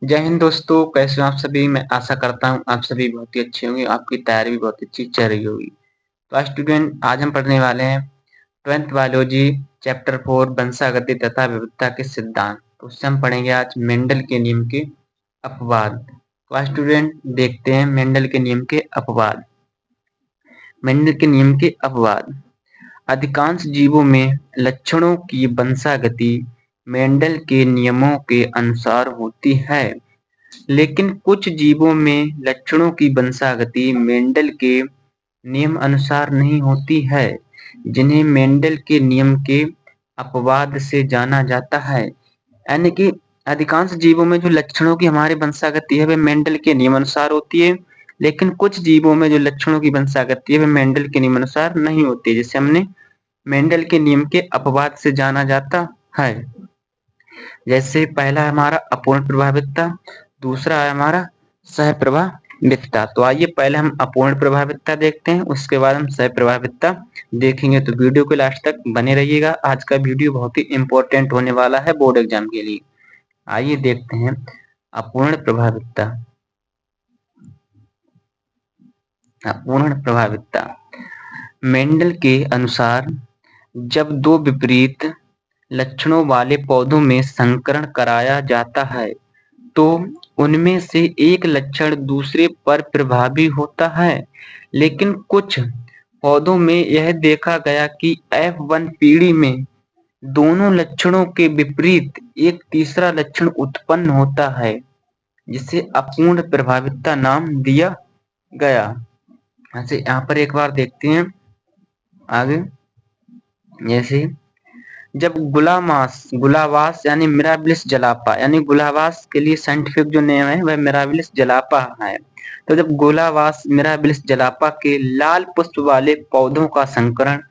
जय हिंद दोस्तों, कैसे हो आप सभी? मैं आशा करता हूँ आप सभी बहुत ही अच्छे होंगे, आपकी तैयारी भी बहुत अच्छी चल रही होगी। तो स्टूडेंट, आज हम पढ़ने वाले हैं 12th बायोलॉजी चैप्टर 4 वंशागति तथा विविधता के सिद्धांत। तो उससे हम पढ़ेंगे आज मेंडल के नियम के अपवाद। तो स्टूडेंट, देखते हैं मेंडल के नियम के अपवाद। मेंडल के नियम के अपवाद। अधिकांश जीवों में लक्षणों की वंशागति मेंडल के नियमों के अनुसार होती है, लेकिन कुछ जीवों में लक्षणों की वंशागति मेंडल के नियम अनुसार नहीं होती है, जिन्हें मेंडल के नियम के अपवाद से जाना जाता है। यानी कि अधिकांश जीवों में जो लक्षणों की हमारी वंशागति है वह मेंडल के नियम अनुसार होती है, लेकिन कुछ जीवों में जो लक्षणों की वंशागति है वह मेंडल के नियम अनुसार नहीं होती है, जिसे हमने मेंडल के नियम के अपवाद से जाना जाता है। जैसे पहला है हमारा अपूर्ण प्रभावितता, दूसरा है हमारा सह प्रभावितता। तो आइए पहले हम अपूर्ण प्रभावितता देखते हैं, उसके बाद हम सह प्रभावितता देखेंगे। तो वीडियो के लास्ट तक बने रहिएगा, आज का वीडियो बहुत ही इंपॉर्टेंट होने वाला है बोर्ड एग्जाम के लिए। आइए देखते हैं अपूर्ण प्रभावितता। अपूर्ण प्रभावितता मेंडल के अनुसार जब दो विपरीत लक्षणों वाले पौधों में संकरण कराया जाता है तो उनमें से एक लक्षण दूसरे पर प्रभावी होता है, लेकिन कुछ पौधों में यह देखा गया कि F1 पीढ़ी में दोनों लक्षणों के विपरीत एक तीसरा लक्षण उत्पन्न होता है, जिसे अपूर्ण प्रभावितता नाम दिया गया। ऐसे यहाँ पर एक बार देखते हैं आगे। जैसे जब गुलावास यानी मिराबिलिस जलापा, यानी गुलावास के लिए साइंटिफिक जो नेम है वह मिराबिलिस जलापा है। तो जब गुलावास मिराबिलिस जलापा के लाल पुष्प वाले पौधों का संकरण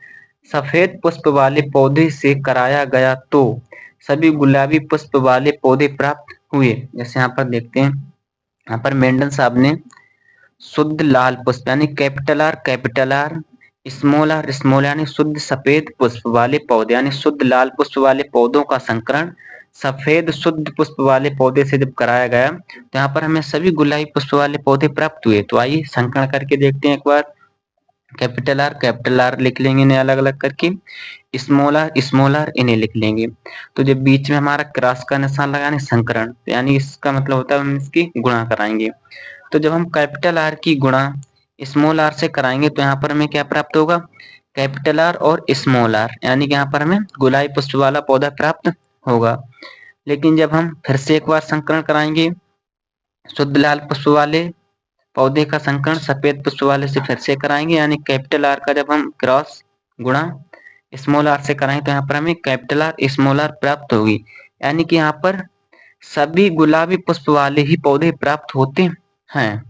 सफेद पुष्प वाले पौधे से कराया गया तो सभी गुलाबी पुष्प वाले पौधे प्राप्त हुए। जैसे यहाँ पर देखते हैं, यहाँ पर मेंडल साहब ने शुद्ध लाल पुष्प यानी कैपिटल आर स्मॉल यानी शुद्ध सफेद पुष्प वाले पौधे यानी शुद्ध लाल पुष्प वाले पौधों का संकरण सफेद शुद्ध पुष्प वाले पौधे से जब कराया गया तो यहाँ पर हमें सभी गुलाबी पुष्प वाले पौधे प्राप्त हुए। तो आइए संकरण करके देखते हैं एक बार। कैपिटल आर लिख लेंगे इन्हें अलग अलग करके, स्मॉल आर इन्हें लिख लेंगे। तो जब बीच में हमारा क्रॉस का निशान लगाने संकरण, तो यानी इसका मतलब होता है हम इसकी गुणा कराएंगे। तो जब हम कैपिटल आर की गुणा स्मॉल आर से कराएंगे तो यहाँ पर हमें क्या प्राप्त होगा? कैपिटल आर और स्मॉल आर, यानी कि यहाँ पर हमें गुलाबी पुष्प वाला पौधा प्राप्त होगा। लेकिन जब हम फिर से एक बार संकरण कराएंगे, शुद्ध लाल पुष्प वाले पौधे का संकरण सफेद पुष्प वाले से फिर से कराएंगे, यानी कैपिटल आर का जब हम क्रॉस गुणा स्मॉल आर से कराएंगे तो यहाँ पर हमें कैपिटल आर स्मॉल आर प्राप्त होगी। यानी कि यहाँ पर सभी गुलाबी पुष्प वाले ही पौधे प्राप्त होते हैं।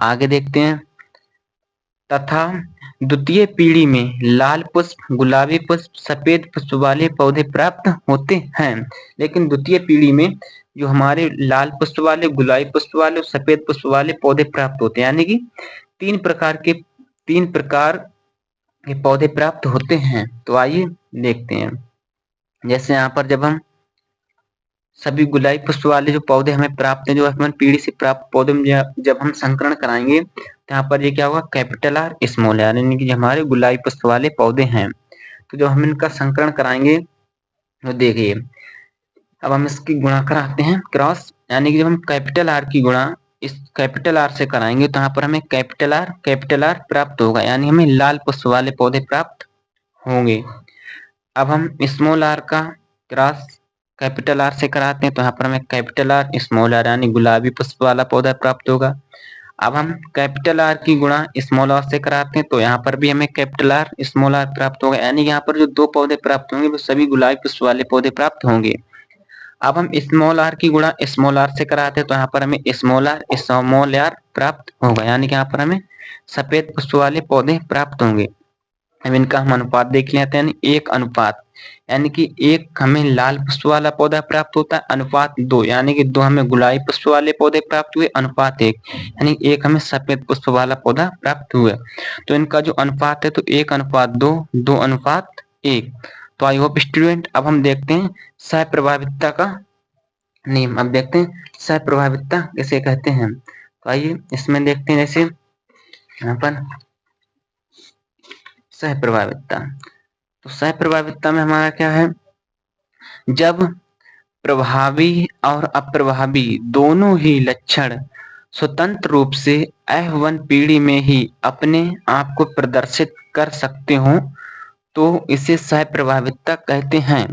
आगे देखते हैं। तथा द्वितीय पीढ़ी में लाल पुष्प गुलाबी पुष्प सफेद पुष्प वाले पौधे प्राप्त होते हैं, लेकिन द्वितीय पीढ़ी में जो हमारे लाल पुष्प वाले गुलाबी पुष्प वाले और सफेद पुष्प वाले पौधे प्राप्त होते हैं, यानी कि तीन प्रकार के पौधे प्राप्त होते हैं। तो आइए देखते हैं। जैसे यहाँ पर जब हम सभी गुलाबी पुष्प वाले जो पौधे हमें प्राप्त हैं, जो हमारी पीढ़ी से प्राप्त पौधे में जब हम संकरण कराएंगे तो यहाँ पर ये क्या होगा? कैपिटल आर स्मॉल आर, यानी कि हमारे गुलाबी पुष्प वाले पौधे हैं। तो जब हम इनका संकरण कराएंगे तो देखिए, अब हम इसकी गुणा कराते हैं क्रॉस, यानी कि जब हम कैपिटल आर की गुणा इस कैपिटल आर से कराएंगे तो यहाँ पर हमें कैपिटल आर प्राप्त होगा, यानी हमें लाल पुष्प वाले पौधे प्राप्त होंगे। अब हम स्मॉल आर का क्रॉस कैपिटल आर से कराते हैं तो यहाँ पर हमें कैपिटल आर स्मॉल आर यानी गुलाबी पुष्प वाला पौधा प्राप्त होगा। अब हम कैपिटल आर की गुणा स्मॉल आर से कराते हैं तो यहाँ पर भी हमें कैपिटल आर स्मॉल आर प्राप्त होगा, यानी यहाँ पर जो दो पौधे प्राप्त होंगे वो सभी गुलाबी पुष्प वाले पौधे प्राप्त होंगे। अब हम स्मॉल आर की गुणा स्मॉल आर से कराते हैं तो यहाँ पर हमें स्मॉल आर प्राप्त होगा, यानी कि यहाँ पर हमें सफेद पुष्प वाले पौधे प्राप्त होंगे। अब इनका हम अनुपात देख लेते हैं, यानी एक अनुपात, यानी कि एक हमें लाल पुष्प वाला पौधा प्राप्त होता है अनुपात 2, यानी कि 2 हमें गुलाबी पुष्प वाले पौधे प्राप्त हुए अनुपात 1, यानी एक हमें सफेद पुष्प वाला पौधा प्राप्त हुआ। तो इनका जो अनुपात है तो 1:2, 2:1। तो आई होप स्टूडेंट अब हम देखते हैं सह प्रभावितता का नियम। अब देखते हैं सहप्रभाविता किसे कहते हैं। तो आइए इसमें देखते हैं, जैसे यहाँ पर सहप्रभाविता। तो सहप्रभाविता में हमारा क्या है, जब प्रभावी और अप्रभावी दोनों ही लक्षण स्वतंत्र रूप से F1 पीढ़ी में ही अपने आप को प्रदर्शित कर सकते हो तो इसे सहप्रभाविता कहते हैं।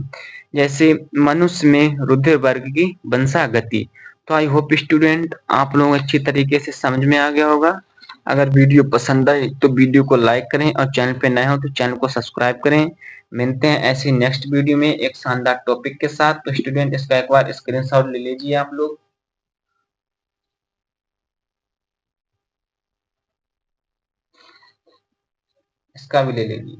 जैसे मनुष्य में रुधिर वर्ग की वंशागति। तो आई होप स्टूडेंट आप लोग अच्छी तरीके से समझ में आ गया होगा। अगर वीडियो पसंद आए तो वीडियो को लाइक करें और चैनल पे नए हो तो चैनल को सब्सक्राइब करें। मिलते हैं ऐसी नेक्स्ट वीडियो में एक शानदार टॉपिक के साथ। तो स्टूडेंट इसका एक बार स्क्रीनशॉट ले लीजिए आप लोग, इसका भी ले लीजिए।